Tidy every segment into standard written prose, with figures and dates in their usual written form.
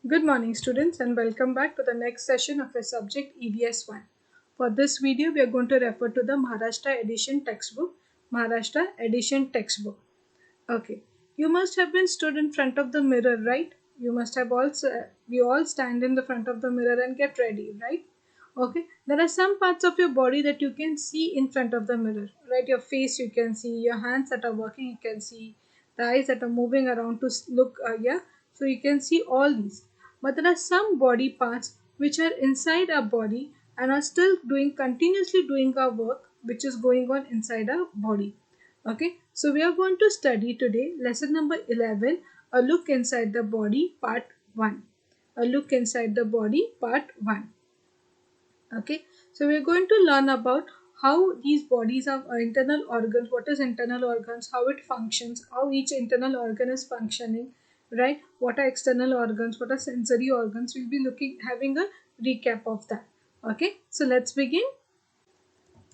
Good morning students and welcome back to the next session of our subject EVS 1. For this video we are going to refer to the Maharashtra edition textbook. Maharashtra edition textbook. Okay. You must have been stood in front of the mirror, right? You must have also, we all stand in the front of the mirror and get ready, right? Okay. There are some parts of your body that you can see in front of the mirror, right? Your face you can see, your hands that are working you can see, the eyes that are moving around to look, yeah. So you can see all these. But there are some body parts which are inside our body and are still continuously doing our work which is going on inside our body. Okay, so we are going to study today lesson number 11, a look inside the body, part 1. A look inside the body, part 1. Okay, so we are going to learn about how these bodies have internal organs, what is internal organs, how it functions, how each internal organ is functioning, right? What are external organs, what are sensory organs. We'll be having a recap of that. Okay, so let's begin.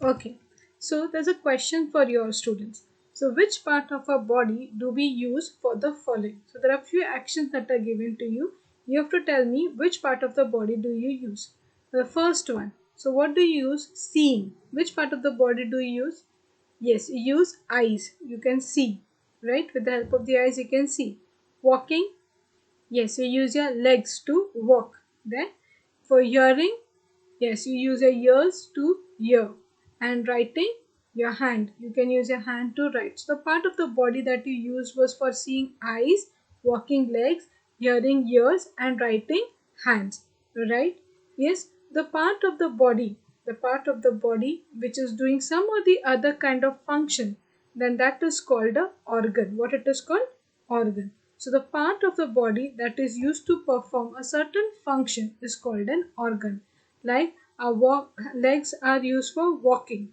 Okay, so there's a question for your students. So which part of our body do we use for the following? So there are few actions that are given to you. You have to tell me which part of the body do you use. The first one. So what do you use? Seeing. Which part of the body do you use? Yes, you use eyes. You can see, right? With the help of the eyes you can see. Walking. Yes, you use your legs to walk. Then for hearing, yes, you use your ears to hear. And writing, your hand. You can use your hand to write. So the part of the body that you used was for seeing eyes, walking legs, hearing ears, and writing hands. Right? Yes, the part of the body which is doing some or the other kind of function, then that is called a organ. What it is called? Organ. So the part of the body that is used to perform a certain function is called an organ. Like our legs are used for walking.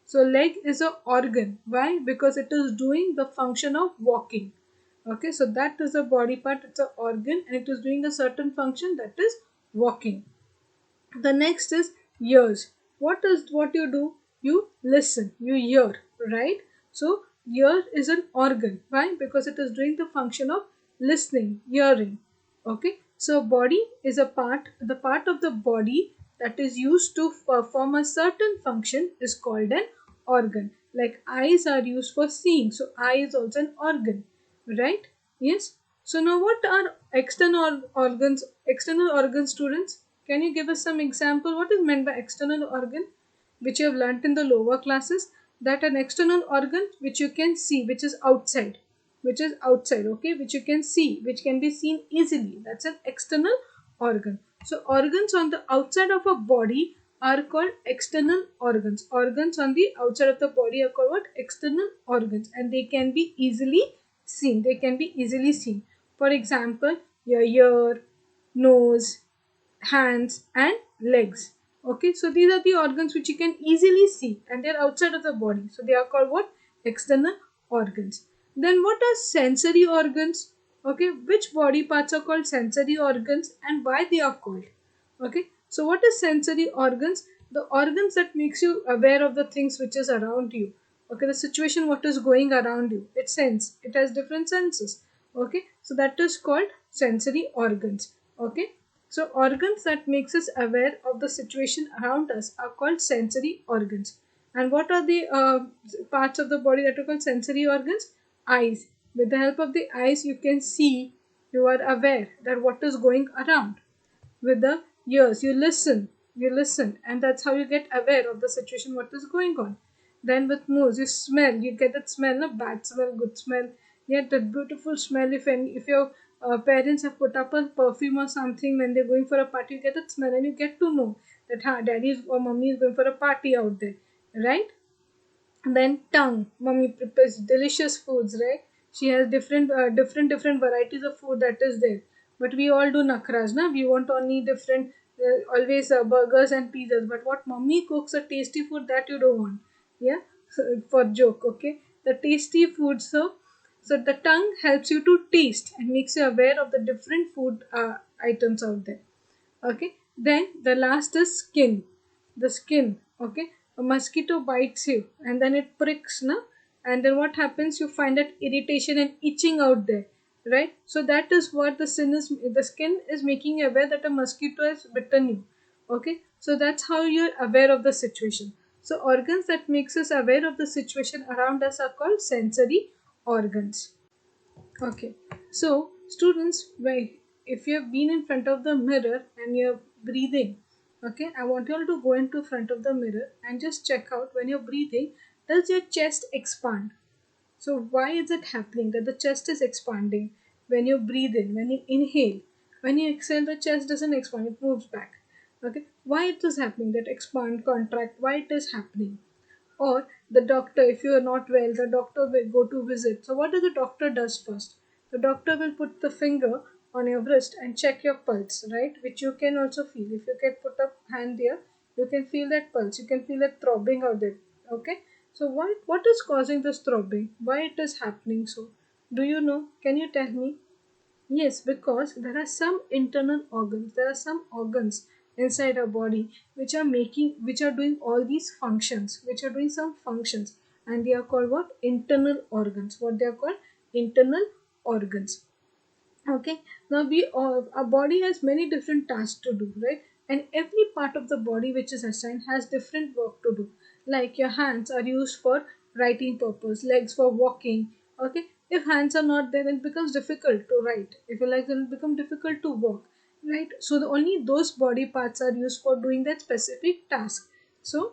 So leg is an organ. Why? Because it is doing the function of walking. Okay, so that is a body part, it's an organ and it is doing a certain function, that is walking. The next is ears. What is what you do? You listen, you hear, right? So ear is an organ. Why? Because it is doing the function of listening, hearing. Okay, so body is the part of the body that is used to perform a certain function is called an organ. Like eyes are used for seeing, so eye is also an organ, right? Yes. So now what are external organs? External organ, students, can you give us some example? What is meant by external organ, which you have learnt in the lower classes? That an external organ which you can see, which is outside, okay, which you can see, which can be seen easily. That's an external organ. So organs on the outside of a body are called external organs. Organs on the outside of the body are called what? External organs, and they can be easily seen. They can be easily seen. For example, your ear, nose, hands and legs. Okay, so these are the organs which you can easily see and they are outside of the body. So they are called what? External organs. Then what are sensory organs? Okay, which body parts are called sensory organs and why they are called? Okay, so what is sensory organs? The organs that makes you aware of the things which is around you. Okay, the situation what is going around you. It has different senses. Okay, so that is called sensory organs. Okay, so organs that makes us aware of the situation around us are called sensory organs. And what are the parts of the body that are called sensory organs? Eyes. With the help of the eyes you can see, you are aware that what is going around. With the ears you listen, and that's how you get aware of the situation what is going on. Then with nose you smell, you get that smell, no bad smell, good smell, yet that beautiful smell. If your parents have put up a perfume or something when they're going for a party, you get that smell and you get to know that daddy or mommy is going for a party out there, right? Then tongue, mommy prepares delicious foods, right? She has different varieties of food that is there. But we all do nakras, na? We want only different, always burgers and pizzas. But what mommy cooks a tasty food that you don't want, yeah. So, for joke, okay. The tasty food, so the tongue helps you to taste and makes you aware of the different food items out there. Okay, then the last is skin. The skin, okay, a mosquito bites you and then it pricks, na, and then what happens? You find that irritation and itching out there, right? So that is what the skin is making you aware that a mosquito has bitten you. Okay, so that's how you're aware of the situation. So organs that makes us aware of the situation around us are called sensory organs. Okay, so students, if you have been in front of the mirror and you're breathing, okay, I want you all to go into front of the mirror and just check out when you're breathing, does your chest expand? So why is it happening that the chest is expanding when you breathe in, when you inhale? When you exhale, the chest doesn't expand, it moves back. Okay, why it is happening? That expand, contract, why it is happening? Or the doctor, if you are not well, the doctor will go to visit. So what does the doctor does first? The doctor will put the finger on your wrist and check your pulse, right? Which you can also feel. If you can put a hand there, you can feel that pulse. You can feel that throbbing out there. Okay. So what is causing this throbbing? Why it is happening so? Do you know? Can you tell me? Yes, because there are some internal organs. There are some organs inside our body which are doing all these functions, which are doing some functions, and they are called what? Internal organs. What they are called? Internal organs. Okay, now we all, our body has many different tasks to do, right? And every part of the body which is assigned has different work to do. Like your hands are used for writing purpose, legs for walking. Okay, if hands are not there, then it becomes difficult to write. If your legs, then it becomes difficult to walk, right? So only those body parts are used for doing that specific task. So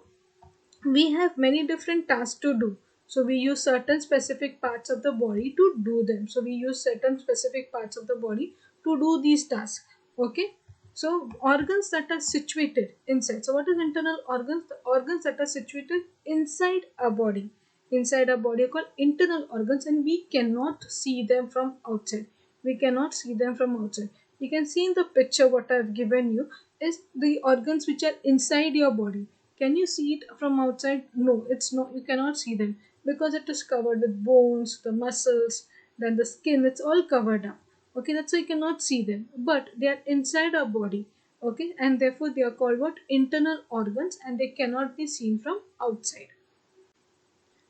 we have many different tasks to do, so we use certain specific parts of the body to do them. So we use certain specific parts of the body to do these tasks. Okay, so organs that are situated inside. So what is internal organs? The organs that are situated inside our body, inside our body are called internal organs, and we cannot see them from outside. We cannot see them from outside. You can see in the picture what I've given you is the organs which are inside your body. Can you see it from outside? No, it's not. You cannot see them because it is covered with bones, the muscles, then the skin. It's all covered up. Okay, that's why you cannot see them. But they are inside our body. Okay, and therefore they are called what? Internal organs, and they cannot be seen from outside.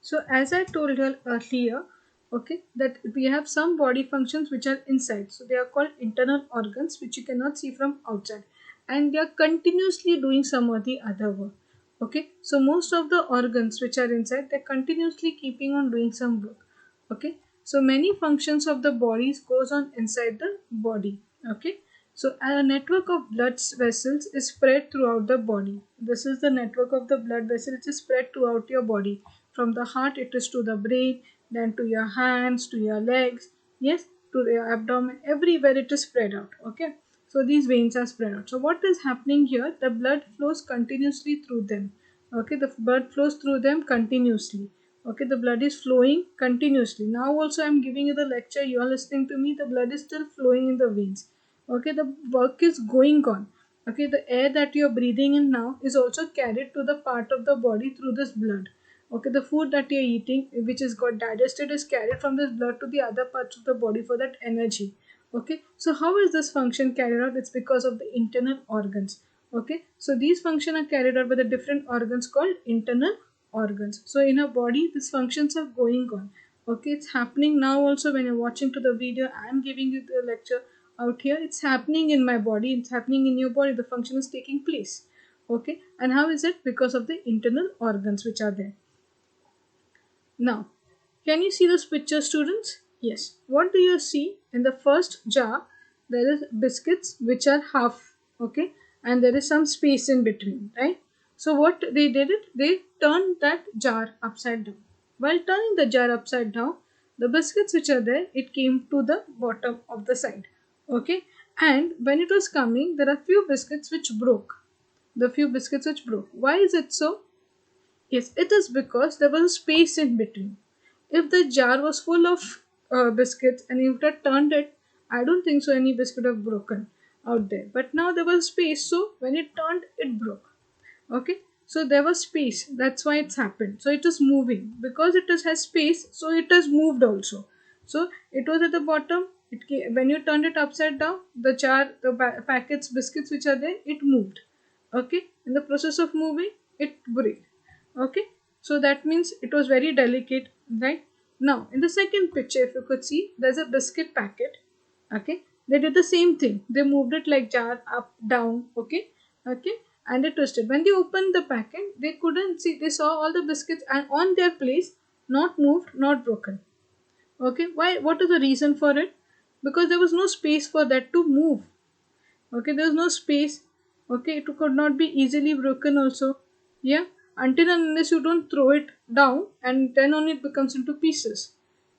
So as I told you earlier, okay, that we have some body functions which are inside. So they are called internal organs which you cannot see from outside, and they are continuously doing some or the other work. Okay, so most of the organs which are inside, they're continuously keeping on doing some work. Okay, so many functions of the bodies goes on inside the body. Okay, so a network of blood vessels is spread throughout the body. This is the network of the blood vessels is spread throughout your body. From the heart it is to the brain, then to your hands, to your legs, yes, to your abdomen, everywhere it is spread out. Okay, so these veins are spread out. So what is happening here? The blood flows continuously through them. Okay, the blood flows through them continuously. Okay, the blood is flowing continuously. Now also I'm giving you the lecture, you are listening to me, the blood is still flowing in the veins. Okay, the work is going on. Okay, the air that you are breathing in now is also carried to the part of the body through this blood. Okay, the food that you are eating which is got digested is carried from this blood to the other parts of the body for that energy. Okay, so how is this function carried out? It's because of the internal organs. Okay, so these functions are carried out by the different organs called internal organs. So in our body these functions are going on. Okay, it's happening now also when you're watching to the video. I'm giving you the lecture out here. It's happening in my body, it's happening in your body, the function is taking place. Okay, and how is it? Because of the internal organs which are there. Now, can you see this picture, students? Yes. What do you see? In the first jar, there is biscuits which are half, okay, and there is some space in between, right? So what they did it, they turned that jar upside down. While turning the jar upside down, the biscuits which are there, it came to the bottom of the side, okay. And when it was coming, there are few biscuits which broke. The few biscuits which broke. Why is it so? Yes, it is because there was a space in between. If the jar was full of biscuits and you would have turned it, I don't think so any biscuit would have broken out there. But now there was space, so when it turned, it broke. Okay, so there was space. That's why it's happened. So it is moving because has space, so it has moved also. So it was at the bottom. When you turned it upside down, the jar, the packets, biscuits which are there, it moved. Okay, in the process of moving, it broke. Okay, so that means it was very delicate, right? Now, in the second picture, if you could see, there's a biscuit packet. Okay, they did the same thing. They moved it like jar up, down. Okay, and they twisted. When they opened the packet, they couldn't see. They saw all the biscuits and on their place, not moved, not broken. Okay, why? What is the reason for it? Because there was no space for that to move. Okay, there's no space. Okay, it could not be easily broken also. Yeah, until and unless you don't throw it down and then only it becomes into pieces,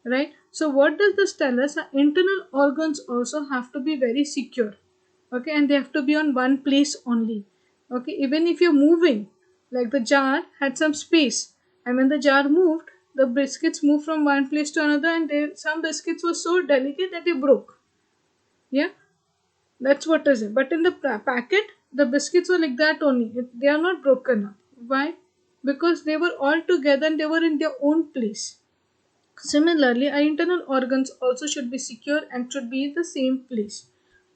right? So what does this tell us? Our internal organs also have to be very secure. Okay, and they have to be on one place only. Okay, even if you're moving, like the jar had some space, and when the jar moved, the biscuits moved from one place to another, and some biscuits were so delicate that they broke. Yeah, that's what is it. But in the packet, the biscuits were like that only. They are not broken up. Why? Because they were all together and they were in their own place. Similarly, our internal organs also should be secure and should be in the same place.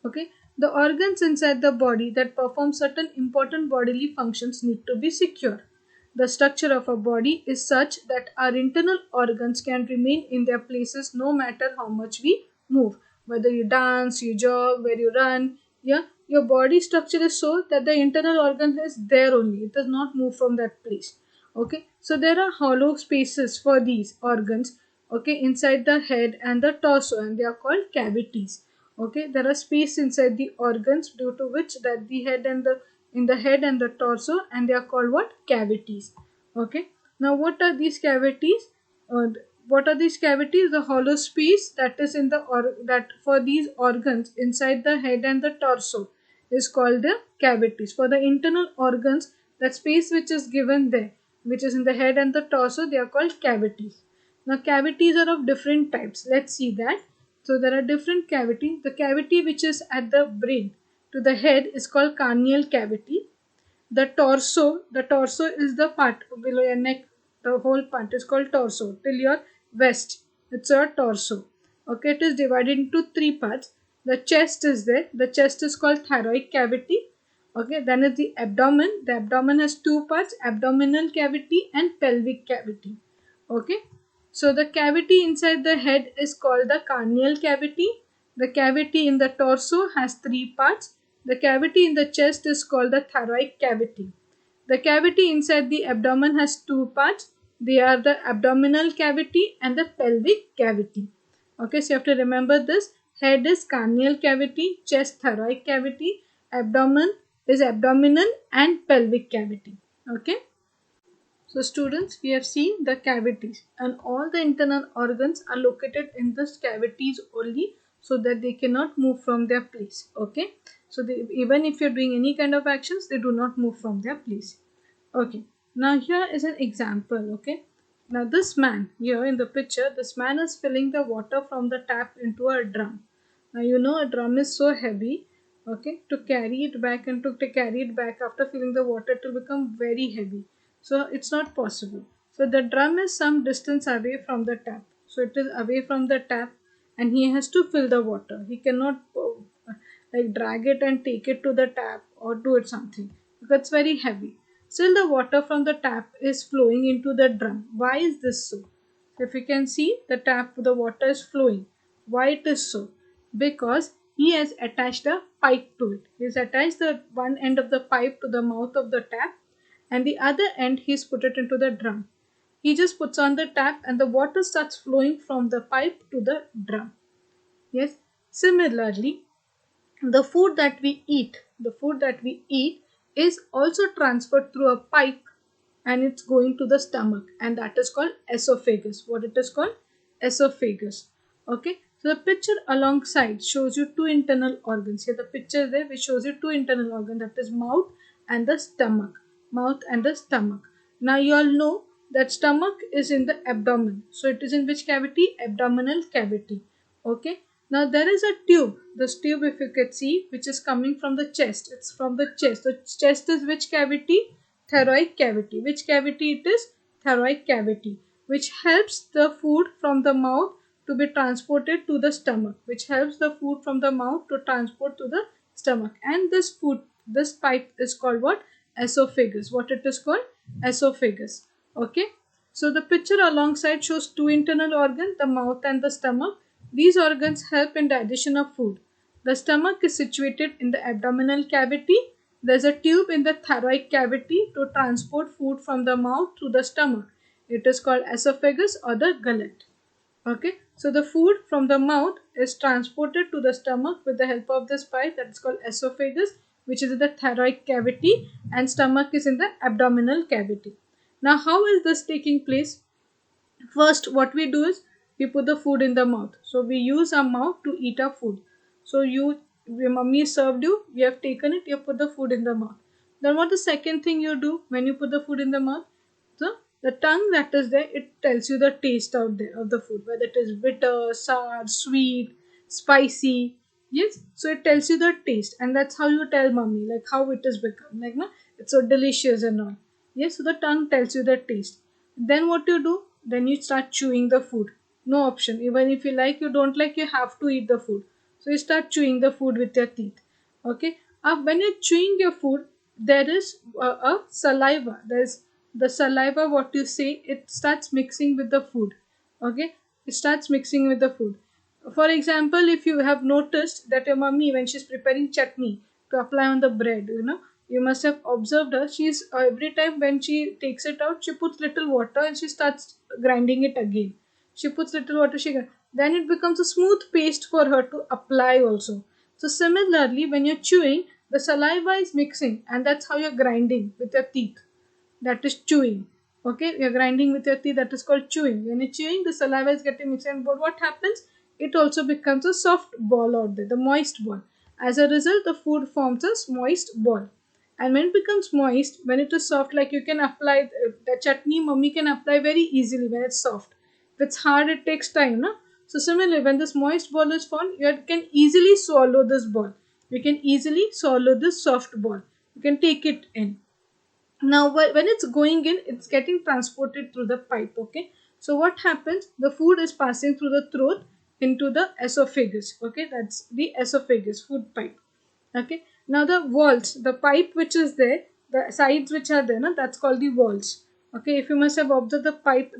Okay? The organs inside the body that perform certain important bodily functions need to be secure. The structure of a body is such that our internal organs can remain in their places no matter how much we move. Whether you dance, you jog, where you run, yeah, your body structure is so that the internal organ is there only. It does not move from that place. Okay, so there are hollow spaces for these organs, okay, inside the head and the torso, and they are called cavities. Okay, there are space inside the organs due to which that the head and the in the head and the torso, and they are called what? Cavities. Okay, now what are these cavities? uh, what are these cavities? The hollow space that is in the that for these organs inside the head and the torso is called the cavities. For the internal organs, that space which is given there, which is in the head and the torso, they are called cavities. Now cavities are of different types. Let's see that. So there are different cavities. The cavity which is at the brain to the head is called cranial cavity. The torso is the part below your neck. The whole part is called torso till your west. It's a torso. Okay, it is divided into three parts. The chest is there. The chest is called thyroid cavity. Okay, then is the abdomen. The abdomen has two parts: abdominal cavity and pelvic cavity. Okay, so the cavity inside the head is called the cranial cavity. The cavity in the torso has three parts. The cavity in the chest is called the thyroid cavity. The cavity inside the abdomen has two parts. They are the abdominal cavity and the pelvic cavity. Okay, so you have to remember this. Head is cranial cavity, chest thyroid cavity, abdomen is abdominal and pelvic cavity. Okay. So students, we have seen the cavities, and all the internal organs are located in these cavities only, so that they cannot move from their place. Okay. So even if you're doing any kind of actions, they do not move from their place. Okay. Now here is an example. Okay. Now this man here in the picture, this man is filling the water from the tap into a drum. Now you know a drum is so heavy. Okay, to carry it back and to carry it back after filling the water, it will become very heavy. So it's not possible. So the drum is some distance away from the tap. So it is away from the tap, and he has to fill the water. He cannot like drag it and take it to the tap or do it something because it's very heavy. Still the water from the tap is flowing into the drum. Why is this so? If you can see, the water is flowing. Why it is so? Because he has attached a pipe to it. He has attached the one end of the pipe to the mouth of the tap, and the other end he's put it into the drum. He just puts on the tap and the water starts flowing from the pipe to the drum. Yes. Similarly, the food that we eat is also transferred through a pipe, and it's going to the stomach, and that is called esophagus. What it is called? Esophagus. Okay, so the picture alongside shows you two internal organs. Here the picture there which shows you two internal organs, that is mouth and the stomach. Now you all know that stomach is in the abdomen, so it is in which cavity? Abdominal cavity. Okay, now there is a tube. This tube, if you could see, which is coming from the chest. It's from the chest. The chest is which cavity? Thyroid cavity. Which cavity it is? Thyroid cavity, which helps the food from the mouth to be transported to the stomach, which helps the food from the mouth to transport to the stomach. And this pipe is called what? Esophagus. What it is called? Esophagus. Okay. So the picture alongside shows two internal organs, the mouth and the stomach. These organs help in digestion of food. The stomach is situated in the abdominal cavity. There's a tube in the thyroid cavity to transport food from the mouth to the stomach. It is called esophagus or the gullet. Okay, so the food from the mouth is transported to the stomach with the help of this pipe that is called esophagus, which is in the thyroid cavity, and stomach is in the abdominal cavity. Now, how is this taking place? First, what we do is we put the food in the mouth. So we use our mouth to eat our food. So your mummy served you, you have taken it, you have put the food in the mouth. Then what the second thing you do when you put the food in the mouth? So the tongue that is there, it tells you the taste out there of the food, whether it is bitter, sour, sweet, spicy. Yes, so it tells you the taste, and that's how you tell mummy like how it has become. Like no, it's so delicious and all. Yes, so the tongue tells you the taste. Then what you do? Then you start chewing the food. No option. Even if you like, you don't like, you have to eat the food. So you start chewing the food with your teeth. Okay. When you're chewing your food, there is a saliva. There's the saliva. What you say, it starts mixing with the food. Okay. It starts mixing with the food. For example, if you have noticed that your mummy, when she's preparing chutney to apply on the bread, you must have observed her. She's every time when she takes it out, she puts little water and she starts grinding it again. She puts little water, then it becomes a smooth paste for her to apply also. So similarly, when you're chewing, the saliva is mixing, and that's how you're grinding with your teeth. That is chewing. Okay, you're grinding with your teeth. That is called chewing. When you're chewing, the saliva is getting mixed, and but what happens? It also becomes a soft ball out there, the moist ball. As a result, the food forms a moist ball. And when it becomes moist, when it is soft, like you can apply the chutney, mummy can apply very easily when it's soft. If it's hard, it takes time, no? So similarly, when this moist ball is formed, you can easily swallow this ball. You can easily swallow this soft ball. You can take it in. Now when it's going in, it's getting transported through the pipe. Okay, so what happens? The food is passing through the throat into the esophagus. Okay, that's the esophagus food pipe. Okay, now the walls, the pipe which is there, the sides which are there, no, that's called the walls. Okay, if you must have observed the pipe,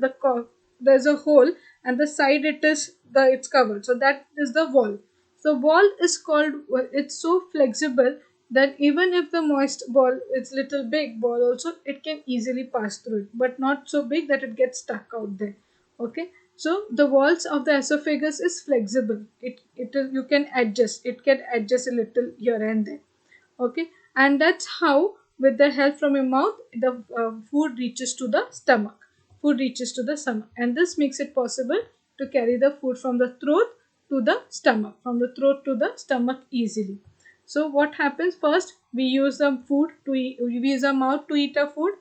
there's a hole, and the side it's covered, so that is the wall. So wall is called, it's so flexible that even if the moist ball is little big ball also, it can easily pass through it, but not so big that it gets stuck out there. Okay, so the walls of the esophagus is flexible. You can adjust, it can adjust a little here and there. Okay, and that's how with the help from your mouth the food reaches to the stomach. Food reaches to the stomach, and this makes it possible to carry the food from the throat to the stomach, from the throat to the stomach easily. So what happens? First we use the food to eat, we use our mouth to eat our food,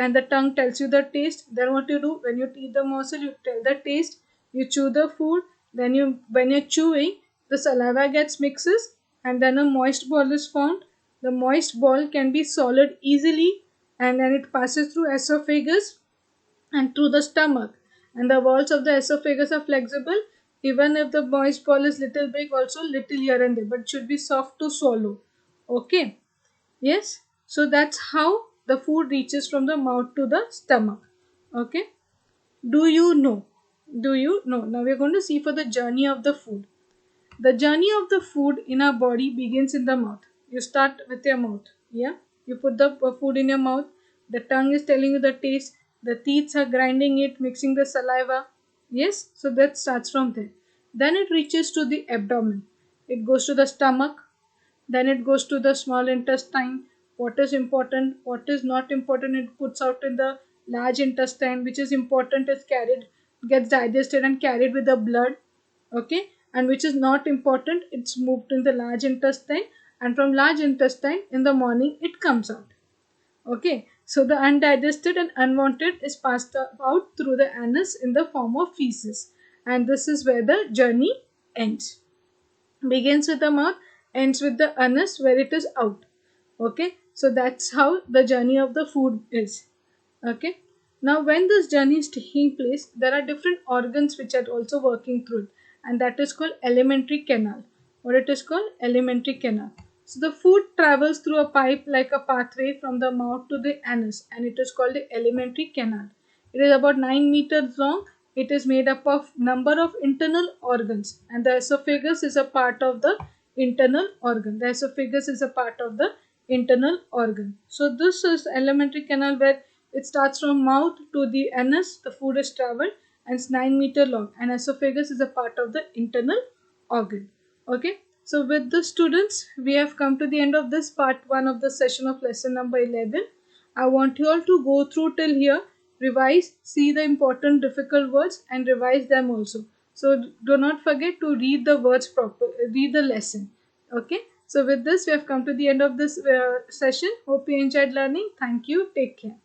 and the tongue tells you the taste. Then what you do when you eat the morsel, you tell the taste, you chew the food, then when you're chewing, the saliva gets mixes, and then a moist ball is formed. The moist ball can be swallowed easily, and then it passes through esophagus and through the stomach, and the walls of the esophagus are flexible. Even if the moist ball is little big, also little here and there, but it should be soft to swallow. Okay, yes, so that's how the food reaches from the mouth to the stomach. Okay, do you know? Do you know? Now we're going to see for the journey of the food. The journey of the food in our body begins in the mouth. You start with your mouth. Yeah, you put the food in your mouth. The tongue is telling you the taste. The teeth are grinding it, mixing the saliva. Yes, so that starts from there. Then it reaches to the abdomen. It goes to the stomach. Then it goes to the small intestine. What is important, what is not important, it puts out in the large intestine. Which is important is carried, gets digested and carried with the blood. Okay, and which is not important, it's moved in the large intestine, and from large intestine in the morning it comes out. Okay, so the undigested and unwanted is passed out through the anus in the form of feces, and this is where the journey ends. Begins with the mouth, ends with the anus where it is out. Okay, so that's how the journey of the food is. Okay, now when this journey is taking place, there are different organs which are also working through it, and that is called alimentary canal. What it is called? Alimentary canal. So the food travels through a pipe like a pathway from the mouth to the anus, and it is called the alimentary canal. It is about 9 meters long. It is made up of number of internal organs, and the esophagus is a part of the internal organ. The esophagus is a part of the internal organ. So this is alimentary canal where it starts from mouth to the anus. The food is traveled and it's 9 meter long. And esophagus is a part of the internal organ. Okay. So with the students, we have come to the end of this part 1 of the session of lesson number 11. I want you all to go through till here, revise, see the important difficult words and revise them also. So do not forget to read the words read the lesson. Okay. So with this, we have come to the end of this session. Hope you enjoyed learning. Thank you. Take care.